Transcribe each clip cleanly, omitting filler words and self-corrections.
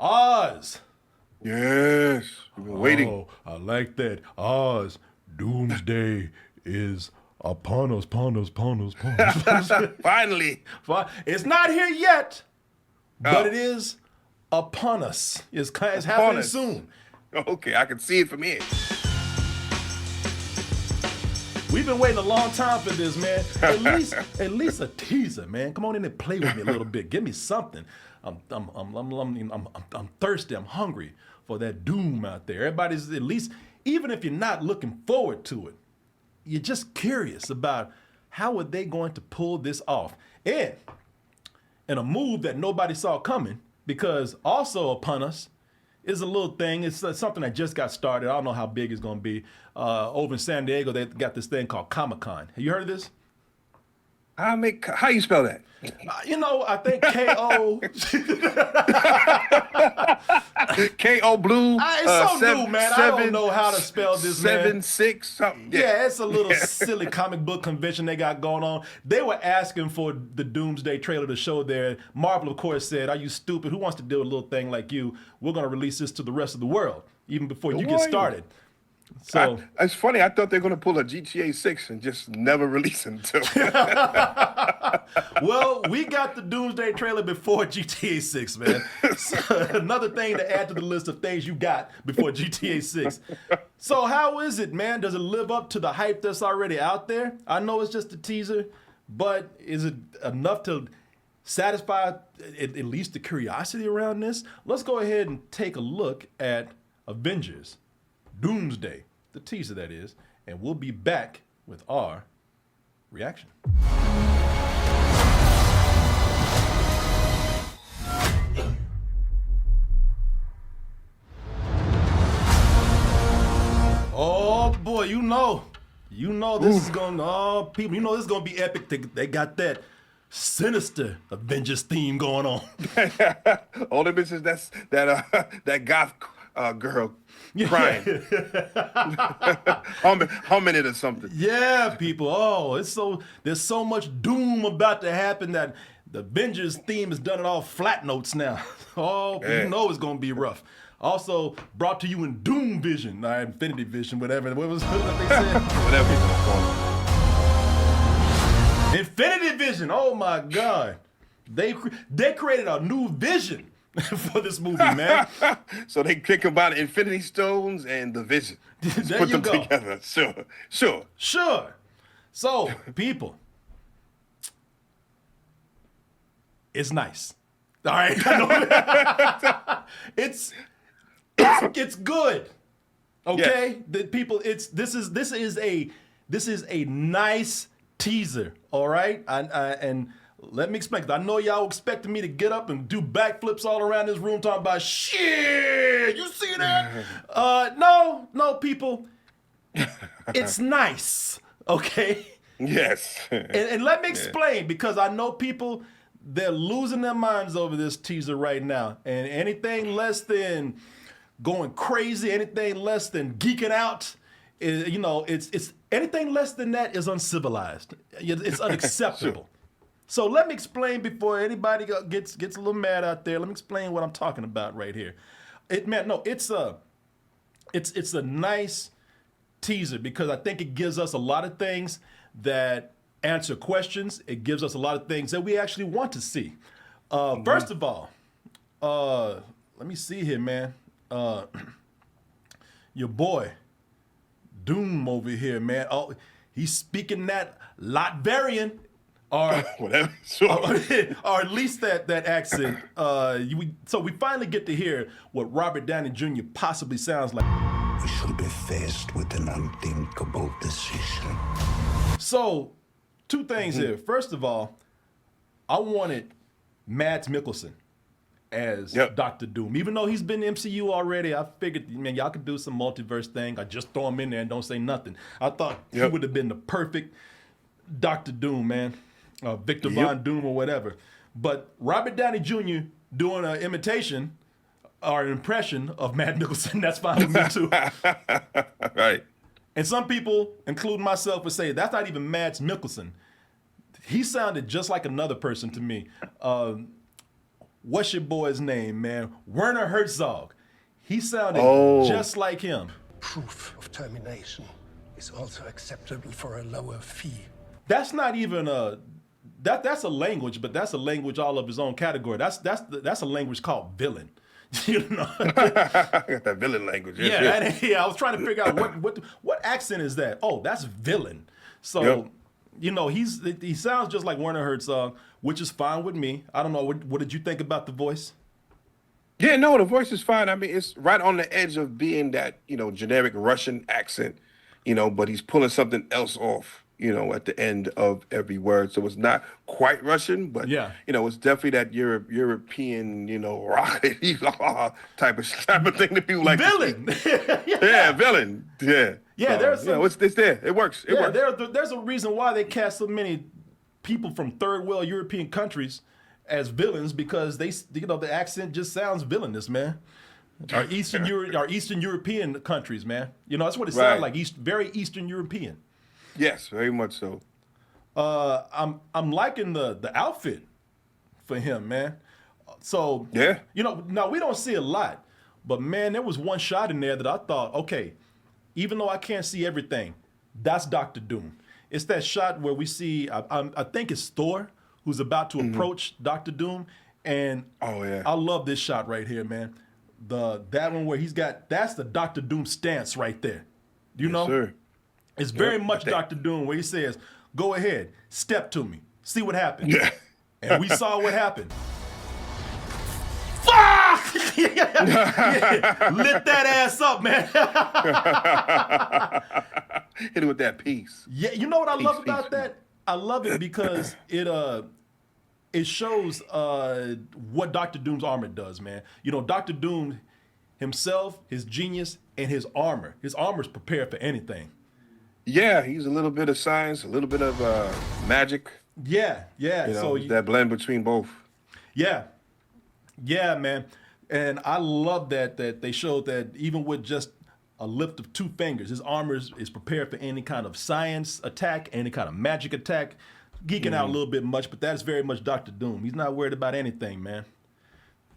Oz. Yes, we've been waiting. Oh, I like that. Oz, doomsday is upon us, upon us, upon us, upon us. Finally. It's not here yet, but Oh. it is upon us. It's Upon happening us. soon. Okay, I can see it from here. We've been waiting a long time for this, man. At least a teaser, man. Come on in and play with me a little bit. Give me something. I'm thirsty. I'm hungry for that doom out there. Everybody's at least, even if you're not looking forward to it, you're just curious about how are they going to pull this off. And in a move that nobody saw coming, because also upon us is a little thing. It's something that just got started. I don't know how big it's going to be. Over in San Diego, they got this thing called Comic-Con. Have you heard of this? How you spell that? I think K-O. K-O blue. It's so new, man. I don't know how to spell this, man. 7-6 something. Yeah, it's a little silly comic book convention they got going on. They were asking for the Doomsday trailer to show there. Marvel, of course, said, "Are you stupid? Who wants to do a little thing like you? We're going to release this to the rest of the world, even before you get started." So it's funny. I thought they were going to pull a GTA 6 and just never release it until. Well, we got the Doomsday trailer before GTA 6, man. So, another thing to add to the list of things you got before GTA 6. So how is it, man? Does it live up to the hype that's already out there? I know it's just a teaser, but is it enough to satisfy at least the curiosity around this? Let's go ahead and take a look at Avengers Doomsday, the teaser that is, and we'll be back with our reaction. Oh boy, you know this is gonna, people, this is gonna be epic. They got that sinister Avengers theme going on. All the bitches that goth girl crying, humming it or something. Yeah, people. Oh, there's so much doom about to happen that the Avengers theme has done it all flat notes now. Oh, Yeah. you know it's gonna be rough. Also brought to you in Doom Vision, Infinity Vision, whatever. What was what they said? Whatever you call it. Infinity Vision. Oh my God, they created a new vision for this movie, man. So they kick about Infinity Stones and the Vision. Just There put you them go. together. Sure. Sure. So, people, it's nice. All right. it's good. Okay? Yes. The people, this is a nice teaser. All right? And let me explain, 'cause I know y'all expecting me to get up and do backflips all around this room talking about shit. You see that? No, people. It's nice. Okay? Yes. And let me explain, because I know people, they're losing their minds over this teaser right now. And anything less than going crazy, anything less than geeking out, it's anything less than that is uncivilized. It's unacceptable. Sure. So let me explain before anybody gets a little mad out there. Let me explain what I'm talking about right here. It's a nice teaser because I think it gives us a lot of things that answer questions. It gives us a lot of things that we actually want to see. First of all, let me see here, man. Your boy, Doom over here, man. Oh, he's speaking that Latvarian, or Whatever. Sure. or at least that accent. So we finally get to hear what Robert Downey Jr. possibly sounds like. We shall be faced with an unthinkable decision. So, two things here. First of all, I wanted Mads Mikkelsen as Dr. Doom. Even though he's been in MCU already, I figured, man, y'all could do some multiverse thing. I just throw him in there and don't say nothing. I thought he would have been the perfect Dr. Doom, man. Victor Von Doom or whatever. But Robert Downey Jr. doing an imitation or an impression of Mads Mikkelsen, that's fine with me too. Right. And some people, including myself, would say that's not even Mads Mikkelsen. He sounded just like another person to me. what's your boy's name, man? Werner Herzog. He sounded just like him. Proof of termination is also acceptable for a lower fee. That's not even that's a language, but that's a language all of his own category. That's a language called villain. You know, I got that villain language. Yeah. I was trying to figure out what accent is that. Oh, that's villain. So, you know, he sounds just like Werner Herzog, which is fine with me. I don't know. What did you think about the voice? Yeah, no, the voice is fine. I mean, it's right on the edge of being that, you know, generic Russian accent, you know, but he's pulling something else off, you know, at the end of every word. So it's not quite Russian, but, you know, it's definitely that European, you know, rock type of thing that people like. Villain. Villain. Yeah. Yeah, there's you know, it's there. It works. It works. There's a reason why they cast so many people from third world European countries as villains, because they, you know, the accent just sounds villainous, man. Our Eastern European countries, man. You know, that's what it sounds like. Very Eastern European. Yes, very much so. I'm liking the outfit for him, man. So you know, now we don't see a lot, but man, there was one shot in there that I thought, okay, even though I can't see everything, that's Dr. Doom. It's that shot where we see, I think it's Thor who's about to approach Dr. Doom, and I love this shot right here, man. That one where that's the Dr. Doom stance right there. You know? Sir. It's very much Dr. Doom, where he says, go ahead, step to me, see what happens. Yeah. And we saw what happened. Fuck! Lit that ass up, man. Hit it with that piece. Yeah, you know what I love about that? I love it because it shows what Dr. Doom's armor does, man. You know, Dr. Doom himself, his genius, and his armor. His armor's prepared for anything. Yeah, he's a little bit of science, a little bit of magic. Yeah. You know, so that blend between both. Yeah, man. And I love that they showed that even with just a lift of 2 fingers, his armor is prepared for any kind of science attack, any kind of magic attack. Geeking out a little bit much, but that is very much Dr. Doom. He's not worried about anything, man.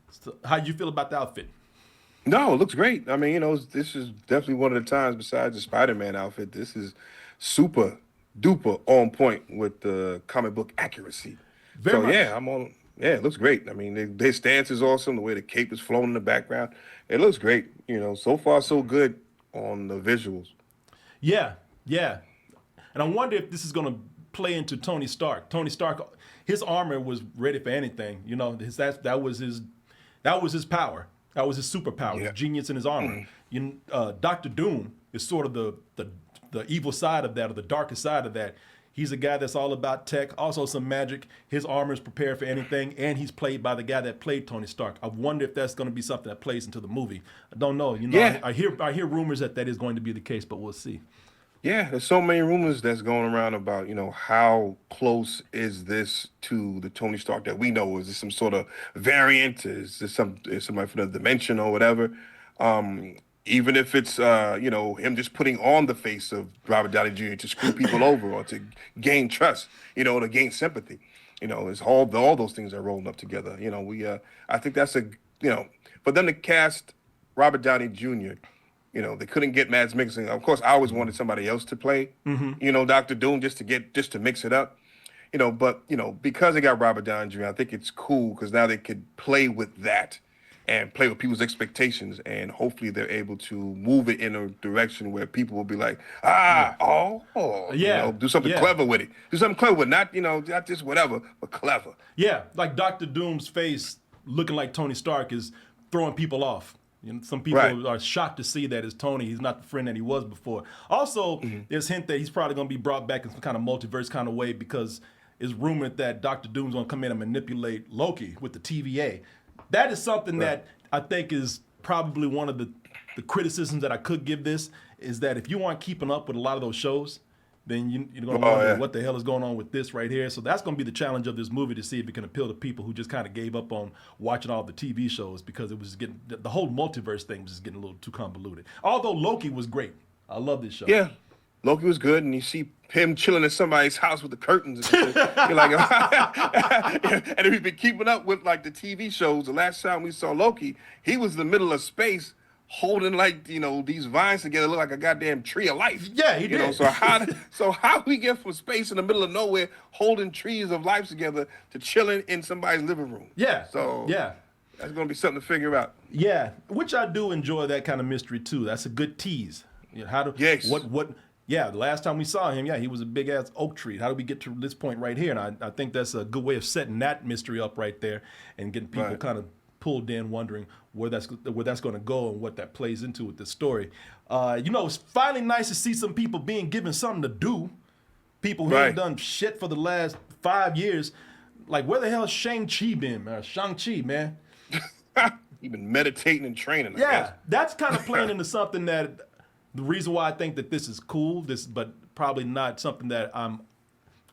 So how do you feel about the outfit? No, it looks great. I mean, you know, this is definitely one of the times besides the Spider-Man outfit, this is super duper on point with the comic book accuracy. Very much. Yeah, it looks great. I mean, their stance is awesome. The way the cape is flowing in the background, it looks great. You know, so far so good on the visuals. Yeah. And I wonder if this is going to play into Tony Stark. Tony Stark, his armor was ready for anything. You know, that was his power. That was his superpower, his genius in his armor. Dr. Doom is sort of the evil side of that, or the darkest side of that. He's a guy that's all about tech, also some magic. His armor is prepared for anything, and he's played by the guy that played Tony Stark. I wonder if that's going to be something that plays into the movie. I don't know. You know, I hear rumors that is going to be the case, but we'll see. Yeah, there's so many rumors that's going around about, you know, how close is this to the Tony Stark that we know? Is this some sort of variant? Is this somebody from another dimension or whatever? Even if it's, you know, him just putting on the face of Robert Downey Jr. to screw people over or to gain trust, you know, to gain sympathy. You know, it's all those things are rolling up together. You know, I think that's you know, for them to cast Robert Downey Jr., you know, they couldn't get Mads Mikkelsen. Of course, I always wanted somebody else to play, you know, Dr. Doom, just to mix it up, you know. But, you know, because they got Robert Downey Jr., I think it's cool because now they could play with that and play with people's expectations, and hopefully they're able to move it in a direction where people will be like, you know, do something clever with it. Do something clever with it. Not, you know, not just whatever, but clever. Yeah, like Dr. Doom's face looking like Tony Stark is throwing people off. You know, some people are shocked to see that it's Tony. He's not the friend that he was before. Also, there's hint that he's probably going to be brought back in some kind of multiverse kind of way, because it's rumored that Dr. Doom's going to come in and manipulate Loki with the TVA. That is something that I think is probably one of the criticisms that I could give this, is that if you aren't keeping up with a lot of those shows, then you're going to wonder what the hell is going on with this right here. So that's going to be the challenge of this movie, to see if it can appeal to people who just kind of gave up on watching all the TV shows, because it was getting, the whole multiverse thing was just getting a little too convoluted. Although Loki was great. I love this show. Yeah. Loki was good, and you see him chilling in somebody's house with the curtains and shit. You're like, and if you've been keeping up with like the TV shows, the last time we saw Loki, he was in the middle of space holding like these vines together, look like a goddamn tree of life. Yeah, he did. So how do we get from space in the middle of nowhere holding trees of life together to chilling in somebody's living room? Yeah. So yeah. that's gonna be something to figure out. Yeah, which I do enjoy that kind of mystery too. That's a good tease. Yes. Yeah, the last time we saw him, he was a big ass oak tree. How do we get to this point right here? And I think that's a good way of setting that mystery up right there and getting people kind of pulled in, wondering where that's going to go and what that plays into with this story. It's finally nice to see some people being given something to do. People who haven't done shit for the last 5 years. Like, where the hell has Shang-Chi been, man? Shang-Chi, man. You've been meditating and training. Yeah, that's kind of playing into something that the reason why I think that this is cool, but probably not something that I'm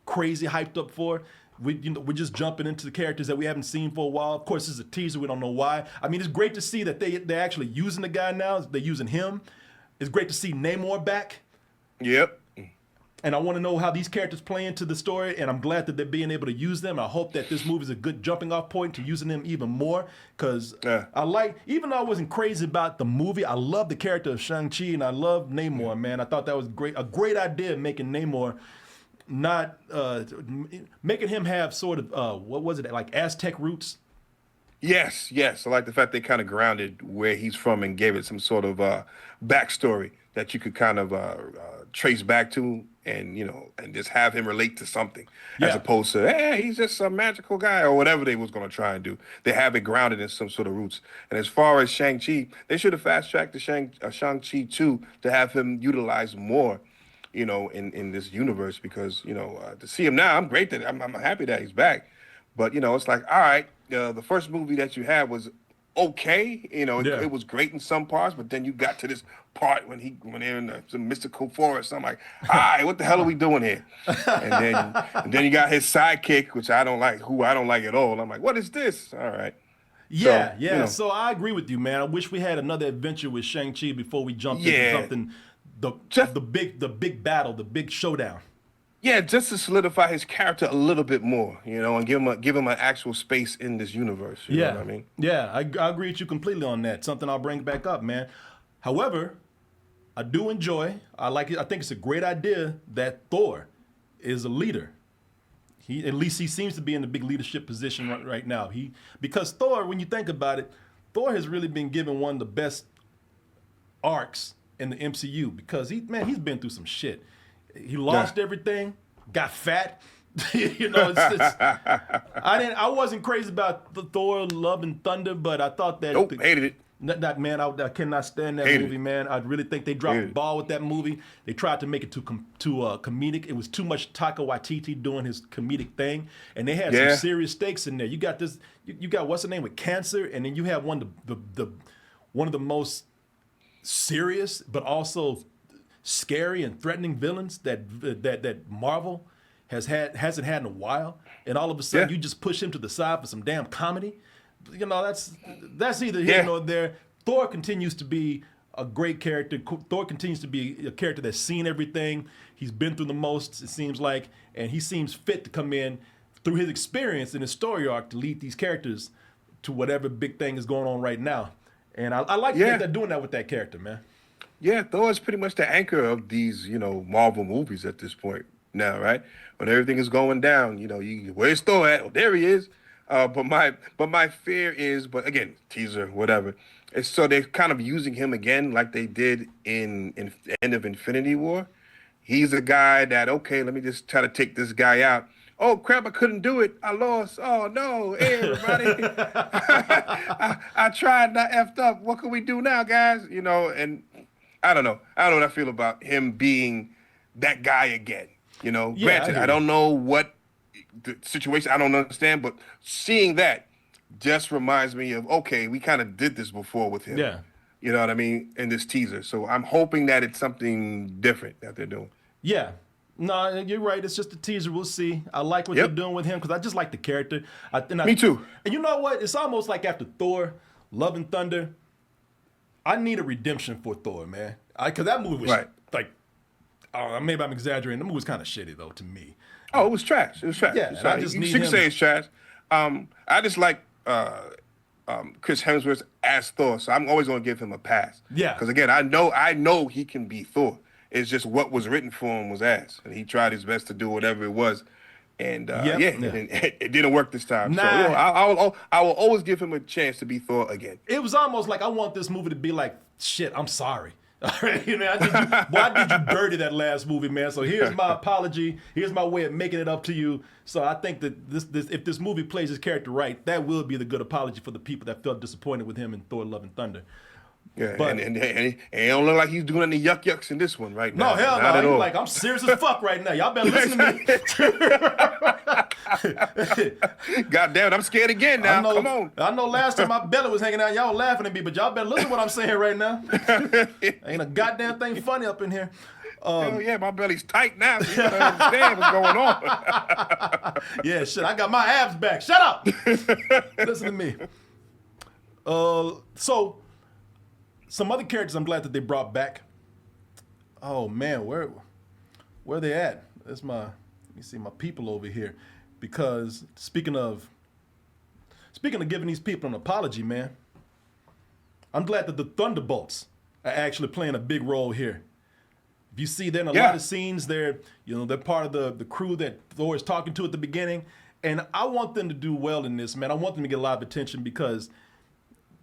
crazy hyped up for. We're just jumping into the characters that we haven't seen for a while. Of course, this is a teaser. We don't know why. I mean, it's great to see that they're actually using the guy now. They're using him. It's great to see Namor back. Yep. And I want to know how these characters play into the story, and I'm glad that they're being able to use them. I hope that this movie is a good jumping off point to using them even more, because even though I wasn't crazy about the movie, I love the character of Shang-Chi, and I love Namor, man. I thought that was a great idea, making Namor making him have sort of, what was it, like Aztec roots? Yes. I like the fact they kind of grounded where he's from and gave it some sort of backstory that you could kind of trace back to, and and just have him relate to something, as opposed to, hey, he's just some magical guy or whatever they was going to try and do. They have it grounded in some sort of roots. And as far as Shang-Chi, they should have fast-tracked the Shang-Chi too, to have him utilized more, in this universe, because, to see him now, I'm happy that he's back. But, it's like, all right, the first movie that you had was okay, it was great in some parts, but then you got to this part when they're in some mystical forest. I'm like, all right, what the hell are we doing here? And then you got his sidekick, which I don't like, who I don't like at all. I'm like, what is this? All right. Yeah. So I agree with you, man. I wish we had another adventure with Shang-Chi before we jumped into something, the big battle, the big showdown. Yeah, just to solidify his character a little bit more, and give him an actual space in this universe. You know what I mean? Yeah, I agree with you completely on that. Something I'll bring back up, man. However, I do enjoy. I like it. I think it's a great idea that Thor is a leader. At least he seems to be in a big leadership position right now. Because Thor, when you think about it, Thor has really been given one of the best arcs in the MCU, because he's been through some shit. He lost everything, got fat. I wasn't crazy about the Thor: Love and Thunder, but I thought that hated it. I cannot stand that movie, man. I really think they dropped the ball with that movie. They tried to make it too comedic. It was too much Taika Waititi doing his comedic thing, and they had some serious stakes in there. You got this. You got what's the name with cancer, and then you have one of the most serious, but also scary and threatening villains that Marvel hasn't had in a while, and all of a sudden you just push him to the side for some damn comedy. That's either here nor there. Thor continues to be a great character. Thor continues to be a character that's seen everything. He's been through the most, it seems like, and he seems fit to come in through his experience and his story arc to lead these characters to whatever big thing is going on right now. And I like that they're doing that with that character, man. Yeah, Thor is pretty much the anchor of these, Marvel movies at this point now, right? When everything is going down, where's Thor at? Oh, there he is. But my fear is, but again, teaser, whatever. It's so they're kind of using him again, like they did in the end of Infinity War. He's a guy that, okay, let me just try to take this guy out. Oh crap! I couldn't do it. I lost. Oh no! Hey everybody, I tried. I effed up. What can we do now, guys? And I don't know. I don't know what I feel about him being that guy again. Granted, I don't know what the situation. I don't understand, but seeing that just reminds me of, okay, we kind of did this before with him. Yeah. You know what I mean? In this teaser. So I'm hoping that it's something different that they're doing. Yeah. No, you're right. It's just a teaser. We'll see. I like what they're doing with him because I just like the character. Me too. And you know what? It's almost like after Thor, Love and Thunder, I need a redemption for Thor, man. Because that movie was like maybe I'm exaggerating. The movie was kind of shitty though to me. Oh, it was trash. It was trash. Yeah, It's and I trash. just you need could him- say it's trash. I just like Chris Hemsworth as Thor, so I'm always going to give him a pass. Yeah. Because again, I know he can be Thor. It's just what was written for him was ass, and he tried his best to do whatever it was, and it didn't work this time. Nah. So I will always give him a chance to be Thor again. It was almost like I want this movie to be like, shit, I'm sorry. All right, why did you dirty that last movie, man? So here's my apology. Here's my way of making it up to you. So I think that this if this movie plays his character right, that will be the good apology for the people that felt disappointed with him in Thor: Love and Thunder. Yeah, But- and it don't look like he's doing any yucks in this one right No, now. hell Not no. at He's all. like, I'm serious as fuck right now. Y'all better listen to me. God damn it, I'm scared again now. Come on. I know last time my belly was hanging out, y'all laughing at me, but y'all better listen to what I'm saying right now. Ain't a goddamn thing funny up in here. Hell yeah, my belly's tight now. So you gotta understand what's going on. Yeah, shit, I got my abs back. Shut up. Listen to me. So, some other characters I'm glad that they brought back. Oh man, where are they at? Let me see my people over here. Because speaking of giving these people an apology, man, I'm glad that the Thunderbolts are actually playing a big role here. If you see, they're in a lot of scenes. They're part of the crew that Thor is talking to at the beginning, and I want them to do well in this, man. I want them to get a lot of attention because,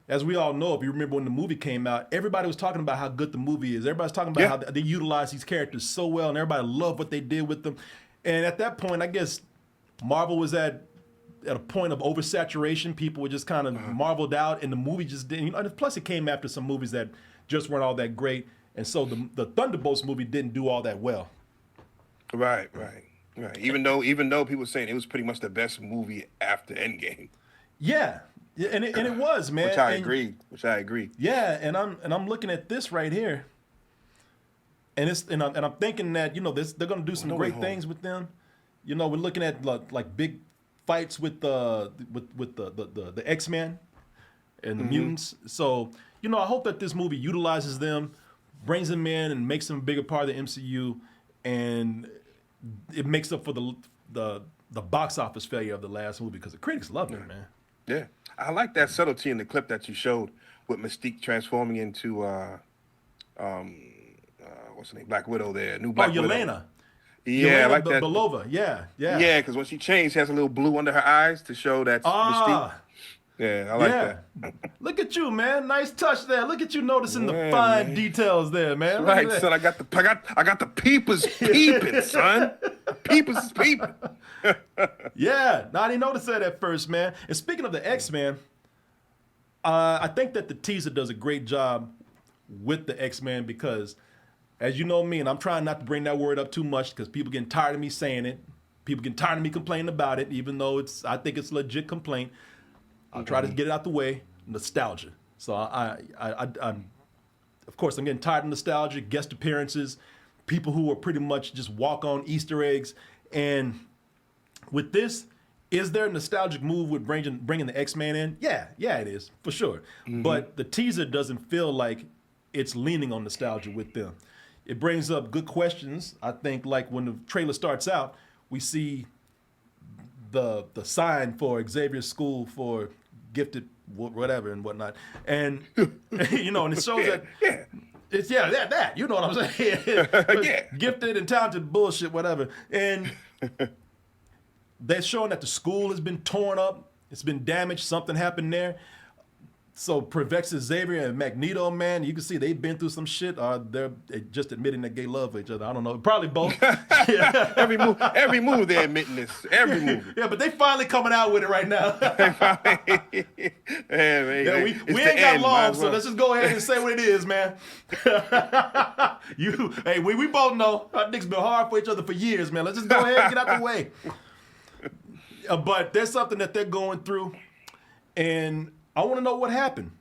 as we all know, if you remember when the movie came out, everybody was talking about how good the movie is. Everybody's talking about how they utilize these characters so well, and everybody loved what they did with them. And at that point, I guess Marvel was at a point of oversaturation. People were just kind of marveled out, and the movie just didn't. And plus, it came after some movies that just weren't all that great, and so the Thunderbolts movie didn't do all that well. Right. Even though people were saying it was pretty much the best movie after Endgame. Yeah, and it was, man. Which I agree. Yeah, and I'm looking at this right here, and I'm thinking that they're gonna do some great things with them. We're looking at like big fights with the X-Men and the mutants. So I hope that this movie utilizes them, brings them in, and makes them a bigger part of the MCU, and it makes up for the box office failure of the last movie because the critics loved it, man. Yeah, I like that subtlety in the clip that you showed with Mystique transforming into what's her name, Black Widow. There, new Black Widow. Yelena. Yeah, I like that. Belova. Yeah. Yeah, because when she changed, she has a little blue under her eyes to show that Mystique. Yeah, I like that. Look at you, man. Nice touch there. Look at you noticing the Yeah, fine man. details there, man. Look at Right, that. son. I got the peepers peeping, son. Peepers is peeping. Yeah, I didn't notice that at first, man. And speaking of the X-Men, I think that the teaser does a great job with the X-Men because, as you know me, and I'm trying not to bring that word up too much because people getting tired of me saying it. People getting tired of me complaining about it, even though I think it's a legit complaint. I'll try to get it out the way. Nostalgia. So I'm, of course, I'm getting tired of nostalgia, guest appearances, people who are pretty much just walk-on Easter eggs. And with this, is there a nostalgic move with bringing the X-Men in? Yeah, it is, for sure. But the teaser doesn't feel like it's leaning on nostalgia with them. It brings up good questions. I think, like when the trailer starts out, we see the sign for Xavier's school for gifted whatever and whatnot, and and it shows that it's that you know what I'm saying. Gifted and talented bullshit, whatever. And they're showing that the school has been torn up, it's been damaged, something happened there. So Professor Xavier and Magneto, man, you can see they've been through some shit, or they're just admitting that they love each other. I don't know, probably both. Every move they're admitting this. Every move. Yeah, but they finally coming out with it right now. We ain't got long, so let's just go ahead and say what it is, man. We both know our dicks been hard for each other for years, man. Let's just go ahead and get out the way. But there's something that they're going through, and I want to know what happened.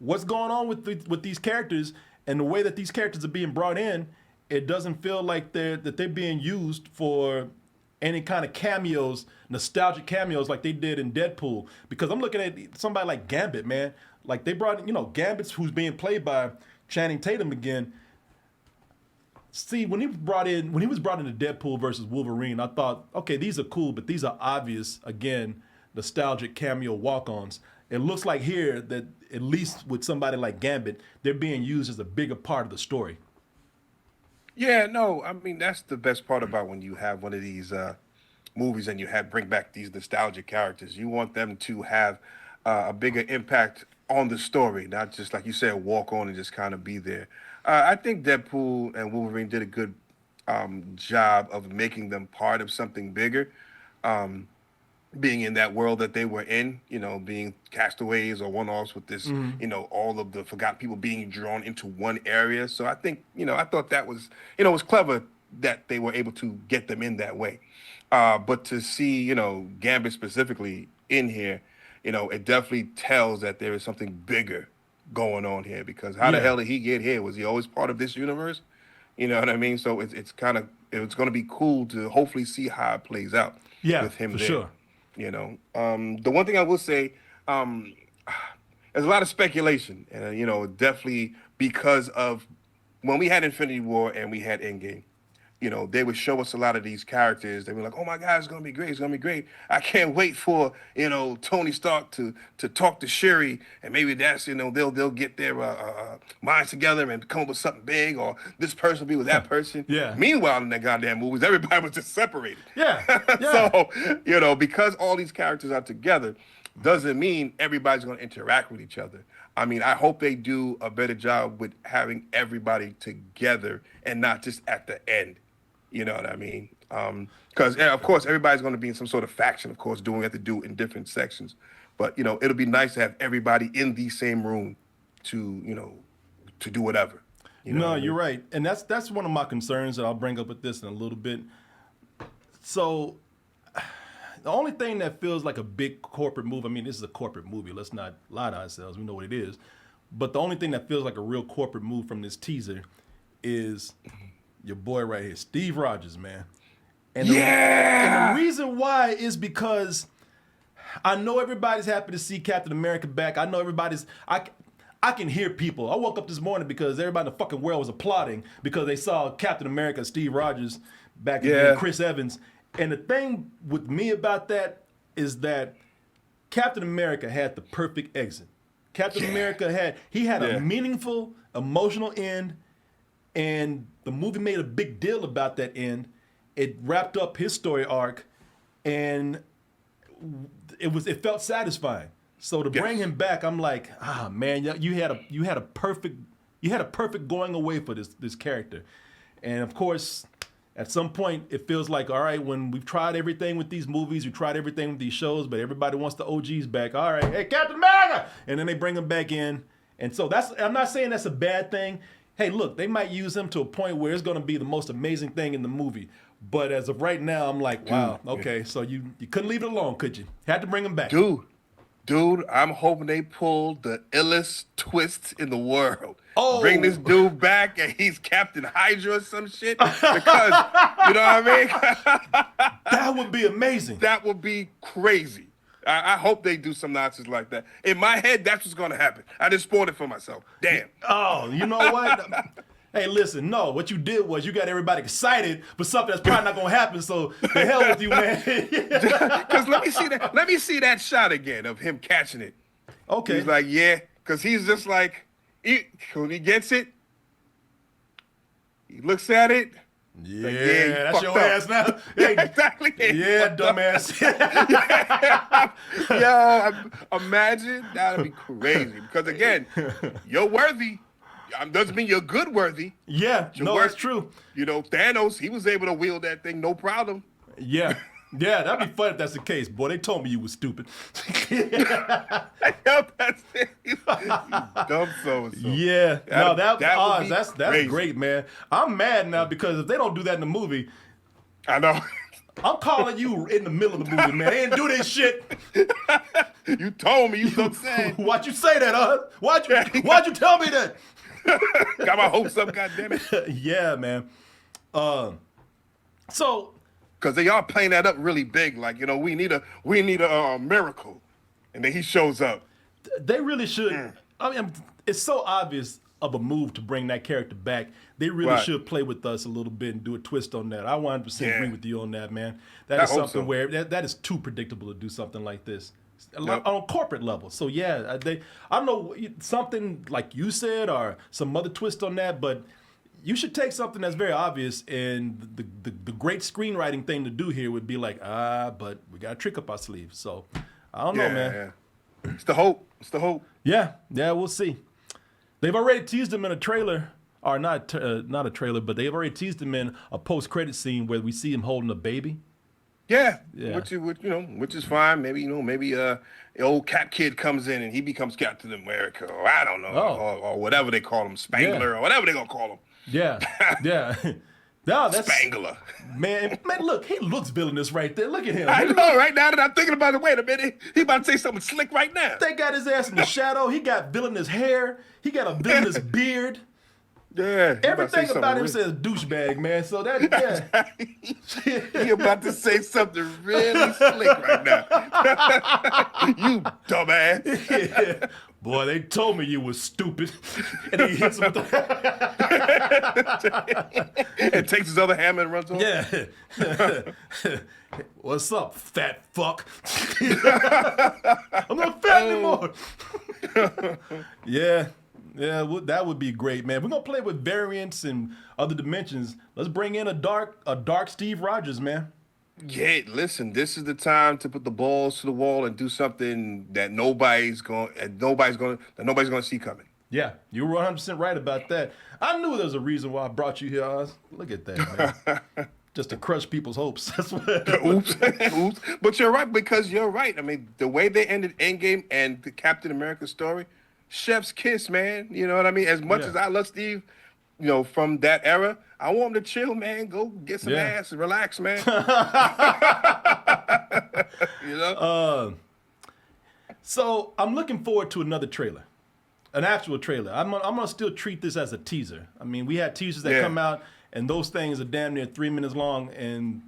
What's going on with these characters and the way that these characters are being brought in? It doesn't feel like they're being used for any kind of cameos, nostalgic cameos like they did in Deadpool. Because I'm looking at somebody like Gambit, man. Like they brought in, Gambit's who's being played by Channing Tatum again. See, when he was brought into Deadpool versus Wolverine, I thought, okay, these are cool, but these are obvious, again, nostalgic cameo walk-ons. It looks like here that, at least with somebody like Gambit, they're being used as a bigger part of the story. Yeah, no, I mean that's the best part about when you have one of these movies and you bring back these nostalgic characters. You want them to have a bigger impact on the story, not just like you said, walk on and just kind of be there. I think Deadpool and Wolverine did a good job of making them part of something bigger. Being in that world that they were in, being castaways or one-offs with this, all of the forgotten people being drawn into one area. So I think, I thought that was, it was clever that they were able to get them in that way. But to see, Gambit specifically in here, it definitely tells that there is something bigger going on here, because how the hell did he get here? Was he always part of this universe? You know what I mean? So it's going to be cool to hopefully see how it plays out with him for there. sure. The one thing I will say, there's a lot of speculation, and definitely because of when we had Infinity War and we had Endgame, they would show us a lot of these characters. They were like, "Oh my God, it's gonna be great! It's gonna be great! I can't wait for Tony Stark to talk to Shuri, and maybe that's they'll get their minds together and come up with something big, or this person will be with that person." Yeah. Meanwhile, in that goddamn movies, everybody was just separated. Yeah. So because all these characters are together, doesn't mean everybody's gonna interact with each other. I mean, I hope they do a better job with having everybody together and not just at the end. You know what I mean? Because, of course, everybody's going to be in some sort of faction, of course, doing what they do in different sections. But, it'll be nice to have everybody in the same room to do whatever. You're right. And that's one of my concerns that I'll bring up with this in a little bit. So the only thing that feels like a big corporate move, I mean, this is a corporate movie. Let's not lie to ourselves. We know what it is. But the only thing that feels like a real corporate move from this teaser is your boy right here, Steve Rogers, man. And the reason why is because I know everybody's happy to see Captain America back. I know I can hear people. I woke up this morning because everybody in the fucking world was applauding because they saw Captain America, Steve Rogers, back again, Chris Evans. And the thing with me about that is that Captain America had the perfect exit. Captain America had a meaningful, emotional end, and the movie made a big deal about that end. It wrapped up his story arc, and it felt satisfying. So to bring him back, I'm like, man, you had a perfect going away for this character. And of course, at some point, it feels like, all right, when we've tried everything with these movies, we tried everything with these shows, but everybody wants the OGs back. All right, hey, Captain America! And then they bring him back in. And so I'm not saying that's a bad thing. Hey, look, they might use him to a point where it's going to be the most amazing thing in the movie. But as of right now, I'm like, wow, okay, so you couldn't leave it alone, could you? Had to bring him back. Dude, I'm hoping they pull the illest twist in the world. Oh. Bring this dude back and he's Captain Hydra or some shit. Because, you know what I mean? That would be amazing. That would be crazy. I hope they do some nonsense like that. In my head, that's what's going to happen. I just spoiled it for myself. Damn. Oh, you know what? Hey, listen, no, what you did was you got everybody excited for something that's probably not going to happen, so the hell with you, man. Because let me see that shot again of him catching it. Okay. He's like, yeah, because he's just like, when he gets it, he looks at it. Yeah, like, that's your ass now. Hey, exactly. Yeah, dumbass. Yo, imagine, that'd be crazy. Because again, you're worthy. Doesn't mean you're good worthy. Yeah, that's true. Thanos, he was able to wield that thing, no problem. Yeah, that'd be fun if that's the case. Boy, they told me you was stupid. That's it. You dumb so-and-so. Yeah, that's crazy. great, man. I'm mad now because if they don't do that in the movie, I know. I'm calling you in the middle of the movie, man. They didn't do this shit. You told me, you so sad. Why'd you say that, huh? Why'd you tell me that? Got my hopes up, goddammit. Yeah, man. So, because they are playing that up really big, like we need a miracle, and then he shows up. They really should. I mean, it's so obvious of a move to bring that character back. They really Right. should play with us a little bit and do a twist on that. I 100% Yeah. agree with you on that, man. That I is hope something so. where that is too predictable to do something like this. Yep. On a corporate level. So yeah, I don't know, something like you said or some other twist on that, but you should take something that's very obvious, and the great screenwriting thing to do here would be like, but we got a trick up our sleeve. So I don't know, man. Yeah. It's the hope. It's the hope. Yeah, we'll see. They've already teased him in a trailer, or not a trailer, but they've already teased him in a post-credit scene where we see him holding a baby. Yeah, Yeah. which is fine. Maybe the old Cap Kid comes in and he becomes Captain America, or I don't know, or whatever they call him, Spangler, or whatever they gonna call him. Yeah, yeah. No, that's Spangler. man. Look, he looks villainous right there. Look at him. I know. Right now that I'm thinking about it, wait a minute, he about to say something slick right now. They got his ass in the shadow. He got villainous hair. He got a villainous beard. Yeah. he about to say Everything about him something says douchebag, man. So that, yeah. He about to say something really slick right now. You dumbass. Yeah. Boy, they told me you was stupid. And he hits him with the... And takes his other hammer and runs off. Yeah. What's up, fat fuck? I'm not fat anymore. Yeah. Yeah, that would be great, man. We're gonna play with variants and other dimensions. Let's bring in a dark Steve Rogers, man. Yeah, listen, this is the time to put the balls to the wall and do something that nobody's going to see coming. Yeah, you were 100% right about that. I knew there was a reason why I brought you here, Oz. Look at that, man. Just to crush people's hopes. That's what. Oops. Oops. But you're right, because you're right. I mean, the way they ended Endgame and the Captain America story, chef's kiss, man. You know what I mean? As much as I love Steve, from that era, I want him to chill, man. Go get some ass and relax, man. So I'm looking forward to another trailer, an actual trailer. I'm gonna still treat this as a teaser. I mean, we had teasers that come out, and those things are damn near 3 minutes long, and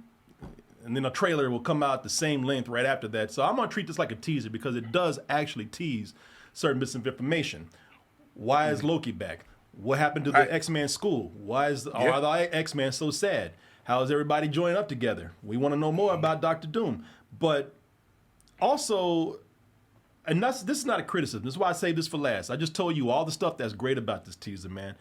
then a trailer will come out the same length right after that. So I'm gonna treat this like a teaser because it does actually tease certain bits of information. Why is Loki back? What happened to the X-Men school? Are the X-Men so sad? How is everybody joining up together? We want to know more about Dr. Doom. But also, and this is not a criticism. This is why I say this for last. I just told you all the stuff that's great about this teaser, man.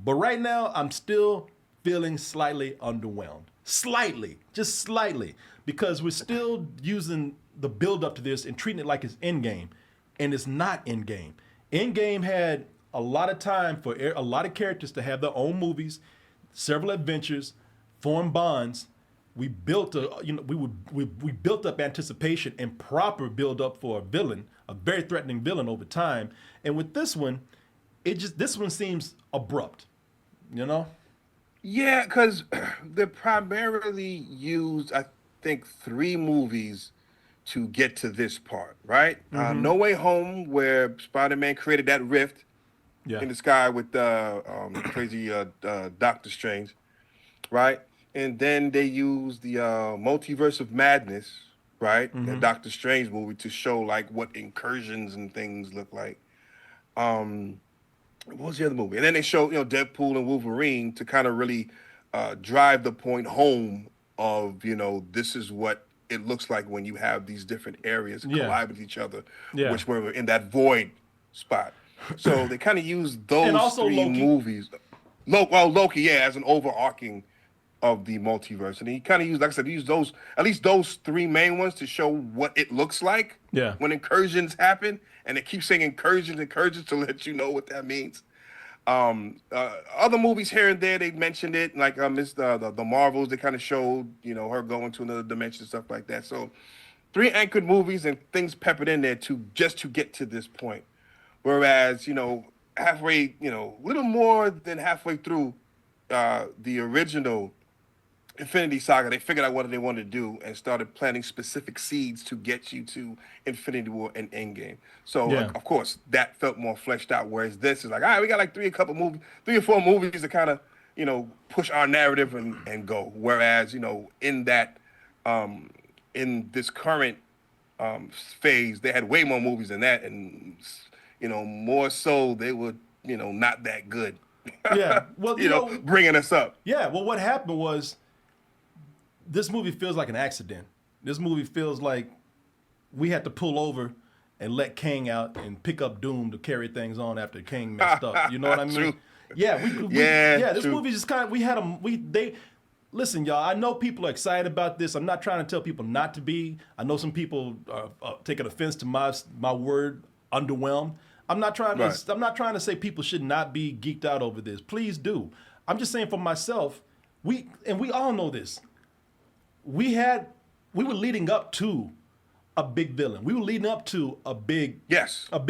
But right now, I'm still feeling slightly underwhelmed. Slightly, just slightly. Because we're still using the build-up to this and treating it like it's Endgame. And it's not Endgame. Endgame had a lot of time for a lot of characters to have their own movies, several adventures, form bonds. We built we built up anticipation and proper build up for a villain, a very threatening villain over time. And with this one, this one seems abrupt, Yeah, because they primarily used, I think, 3 movies to get to this part, right? No Way Home, where Spider-Man created that rift in the sky with crazy Doctor Strange, right? And then they used the Multiverse of Madness, right? The Doctor Strange movie to show like what incursions and things look like. What was the other movie? And then they showed, Deadpool and Wolverine to kind of really drive the point home of, this is what it looks like when you have these different areas collide with each other, which were in that void spot. So they kind of used those 3 Loki. movies. Loki, as an overarching of the multiverse. And he kind of used, like I said, he used at least those 3 main ones to show what it looks like when incursions happen. And they keep saying incursions to let you know what that means. Other movies here and there, they mentioned it, like the Marvels, they kind of showed, her going to another dimension and stuff like that. So 3 anchored movies and things peppered in there to get to this point. Whereas, halfway, little more than halfway through the original Infinity Saga, they figured out what they wanted to do and started planting specific seeds to get you to Infinity War and Endgame. So, of course, that felt more fleshed out, whereas this is like, all right, we got like 3 or 4 movies to kind of, push our narrative and go. Whereas, in that, in this current phase, they had way more movies than that. And, more so, they were not that good. Yeah, well, bringing us up. Yeah, well, what happened was this movie feels like an accident. This movie feels like we had to pull over and let Kang out and pick up Doom to carry things on after Kang messed up. You know what I mean? True. Yeah, this true. movie just kind of, we had them, listen, y'all, I know people are excited about this. I'm not trying to tell people not to be. I know some people are taking offense to my word, underwhelmed. I'm not trying to say people should not be geeked out over this. Please do. I'm just saying for myself, we all know this. We were leading up to a big villain. We were leading up to a big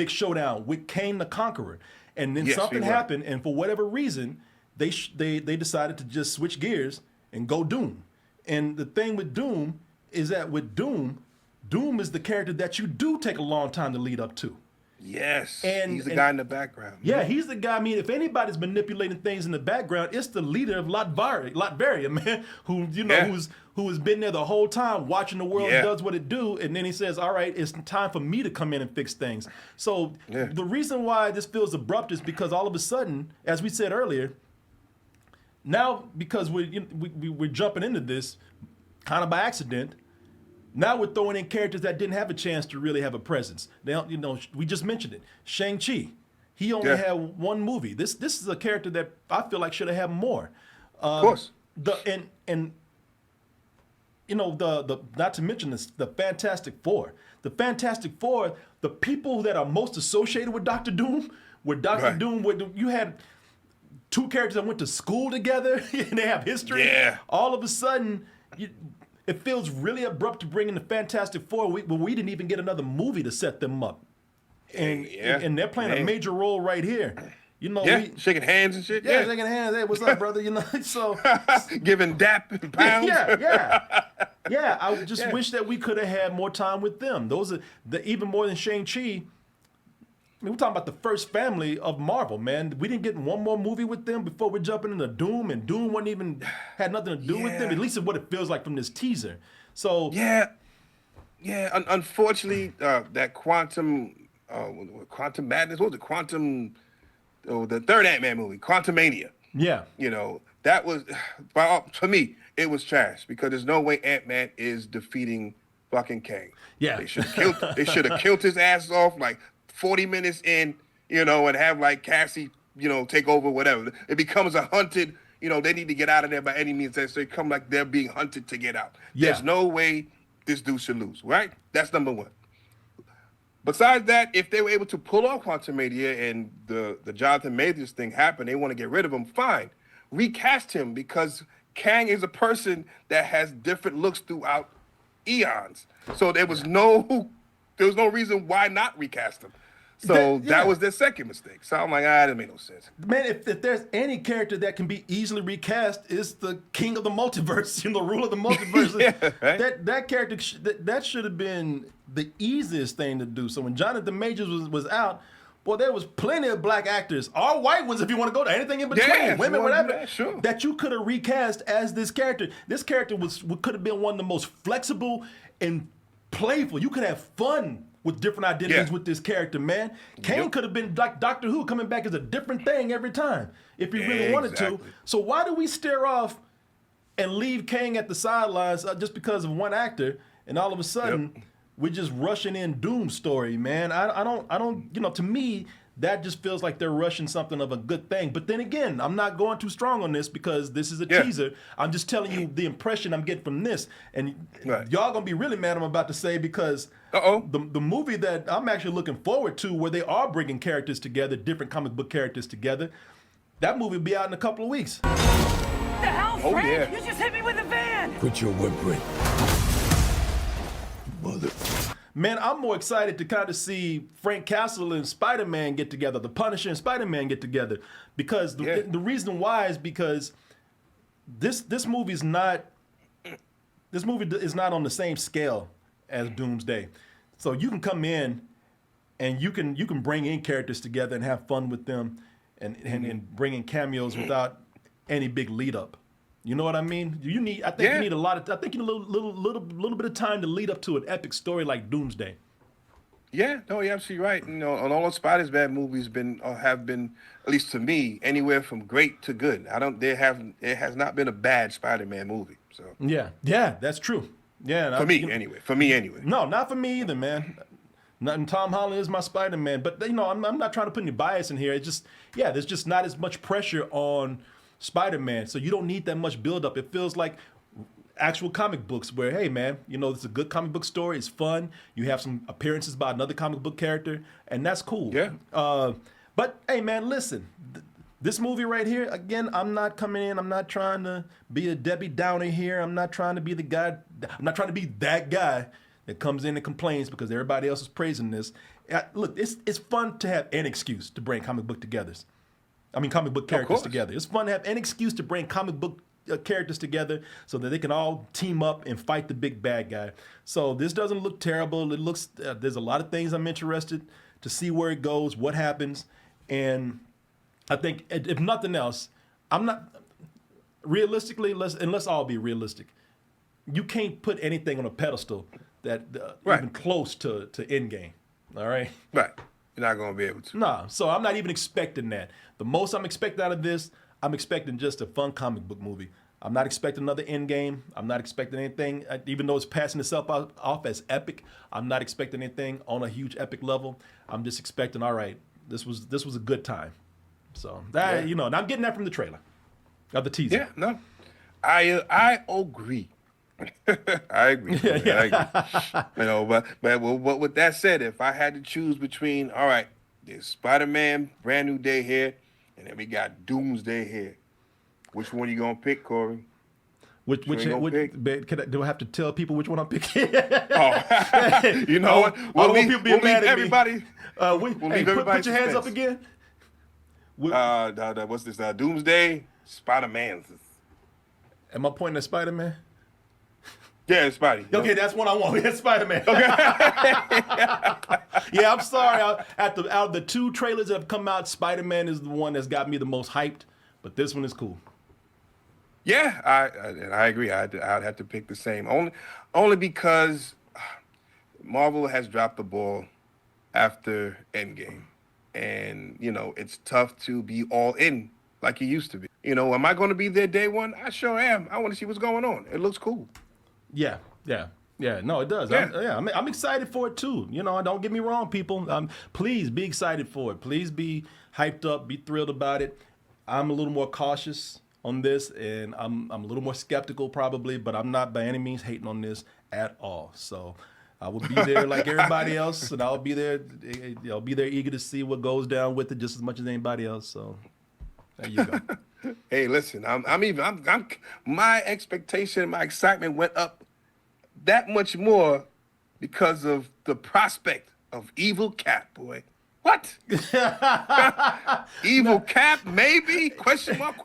showdown with Kang the Conqueror. And then something happened, and for whatever reason, they decided to just switch gears and go Doom. And the thing with Doom is that with Doom is the character that you do take a long time to lead up to. Yes, he's the guy in the background. Yeah, he's the guy. I mean, if anybody's manipulating things in the background, it's the leader of Latveria, man, who who has been there the whole time watching the world does what it do, and then he says, all right, it's time for me to come in and fix things. So the reason why this feels abrupt is because all of a sudden, as we said earlier, now because we're jumping into this kind of by accident. Now we're throwing in characters that didn't have a chance to really have a presence. We just mentioned it. Shang-Chi, he only had one movie. This is a character that I feel like should have had more. Of course. Not to mention this, the Fantastic Four. The Fantastic Four, the people that are most associated with Doctor Doom, you had two characters that went to school together and they have history. Yeah. All of a sudden, it feels really abrupt to bring in the Fantastic Four when we didn't even get another movie to set them up. And they're playing a major role right here. Shaking hands and shit. Yeah, shaking hands. Hey, what's up, brother? So giving dap and pounds. Yeah. I just wish that we could have had more time with them. Those are even more than Shang-Chi. I mean, we're talking about the first family of Marvel, man. We didn't get one more movie with them before we're jumping into Doom, and Doom had nothing to do with them. At least it's what it feels like from this teaser. So unfortunately, that quantum madness. What was it? The third Ant-Man movie, Quantumania. Yeah. That was for me. It was trash because there's no way Ant-Man is defeating fucking Kang. Yeah. They should have killed his ass off like 40 minutes in, and have like Cassie, take over, whatever. It becomes a hunted, they need to get out of there by any means. So they come like they're being hunted to get out. Yeah. There's no way this dude should lose, right? That's number one. Besides that, if they were able to pull off Quantumania and the Jonathan Majors thing happened, they want to get rid of him, fine. Recast him because Kang is a person that has different looks throughout eons. So there was no reason why not recast him. So that was their second mistake. So I'm like, that made no sense. Man, if there's any character that can be easily recast, it's the king of the multiverse, the ruler of the multiverse. Right? That character, that should have been the easiest thing to do. So when Jonathan Majors was out, boy, there was plenty of black actors, or white ones if you want to go to anything in between, women, whatever, that you could have recast as this character. This character could have been one of the most flexible and playful. You could have fun with different identities with this character, man. Kang could have been like Doctor Who, coming back as a different thing every time if he really wanted to. So why do we stare off and leave Kang at the sidelines just because of one actor, and all of a sudden we're just rushing in Doom story, man? I don't. To me, that just feels like they're rushing something of a good thing. But then again, I'm not going too strong on this because this is a teaser. I'm just telling you the impression I'm getting from this. And y'all gonna be really mad I'm about to say, because the movie that I'm actually looking forward to, where they are bringing characters together, different comic book characters together, that movie will be out in a couple of weeks. What the hell, Frank? You just hit me with a van! Put your whip mother. Man, I'm more excited to kind of see Frank Castle and Spider-Man get together, the Punisher and Spider-Man get together, because the reason why is because this movie is not on the same scale as Doomsday. So you can come in and you can bring in characters together and have fun with them and bring in cameos without any big lead up. You know what I mean? You need a little bit of time to lead up to an epic story like Doomsday. Yeah, no, you're absolutely right. You know, and all the Spider-Man movies have been, at least to me, anywhere from great to good. There has not been a bad Spider-Man movie. So Yeah, that's true. Yeah, for me anyway. No, not for me either, man. Nothing. Tom Holland is my Spider-Man, but you know, I'm not trying to put any bias in here. It's just, there's just not as much pressure on Spider-Man, so you don't need that much build-up. It feels like actual comic books where, hey, man, you know, it's a good comic book story. It's fun. You have some appearances by another comic book character, and that's cool. Yeah. But hey, man, listen. This movie right here, again, I'm not coming in. I'm not trying to be a Debbie Downer here. I'm not trying to be the guy. I'm not trying to be that guy that comes in and complains because everybody else is praising this. Look, it's fun to have an excuse to bring comic book characters together. It's fun to have an excuse to bring comic book characters together so that they can all team up and fight the big bad guy. So this doesn't look terrible. It looks, there's a lot of things I'm interested to see where it goes, what happens, and I think if nothing else, I'm not realistically. Let's all be realistic. You can't put anything on a pedestal that even close to Endgame. All right. Right. You're not gonna be able to. Nah. So I'm not even expecting that. The most I'm expecting out of this, I'm expecting just a fun comic book movie. I'm not expecting another Endgame. I'm not expecting anything, even though it's passing itself off as epic. I'm not expecting anything on a huge epic level. I'm just expecting, all right, this was a good time. So that you know, and I'm getting that from the trailer, of the teaser. Yeah, no, I agree. I agree. I agree. You know, but with that said, if I had to choose between, all right, there's Spider-Man, Brand New Day here, and then we got Doomsday here, which one you gonna pick, Korey? Do I have to tell people which one I'm picking? You know what? We'll leave everybody. Everybody Put your hands up again. What's this? Doomsday, Spider-Man. Am I pointing at Spider-Man? Yeah, it's Spidey. Okay, that's what I want. It's Spider-Man. Okay. Yeah, I'm sorry. Out of the two trailers that have come out, Spider-Man is the one that's got me the most hyped. But this one is cool. Yeah, I agree. I'd have to pick the same. Only because Marvel has dropped the ball after Endgame. And, you know, it's tough to be all in like you used to be. You know, am I going to be there day one? I sure am. I want to see what's going on. It looks cool. Yeah. No, it does. Yeah. I'm excited for it too. You know, don't get me wrong, people. Please be excited for it. Please be hyped up. Be thrilled about it. I'm a little more cautious on this, and I'm a little more skeptical probably, but I'm not by any means hating on this at all. So I will be there like everybody else, and I'll be there eager to see what goes down with it just as much as anybody else. So there you go. Hey, listen, my expectation, my excitement went up that much more because of the prospect of Evil Cap, boy. What? Evil Cap, maybe? Question mark?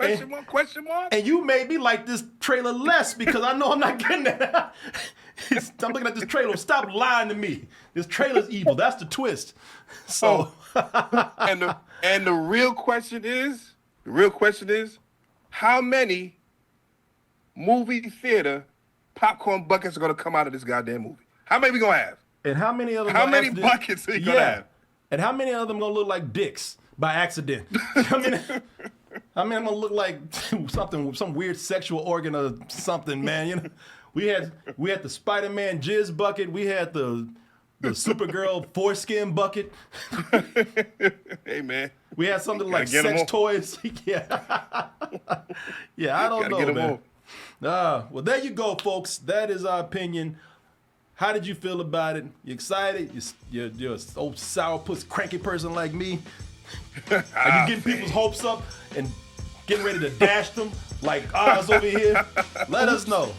And you made me like this trailer less because I know I'm not getting that. I'm looking at this trailer. Stop lying to me. This trailer's evil. That's the twist. So, and the real question is, how many movie theater popcorn buckets are gonna come out of this goddamn movie? How many we gonna have? And how many of them? How many buckets are you gonna have? And how many of them gonna look like dicks by accident? I mean, I'm gonna look like some weird sexual organ or something, man. You know, we had the Spider-Man jizz bucket. We had the Supergirl foreskin bucket. Hey, man. We had something like sex toys. Yeah, I don't know, man. Well, there you go, folks. That is our opinion. How did you feel about it? You excited? You're an old sourpuss, cranky person like me. Are you getting people's hopes up and getting ready to dash them like Oz over here? Let us know.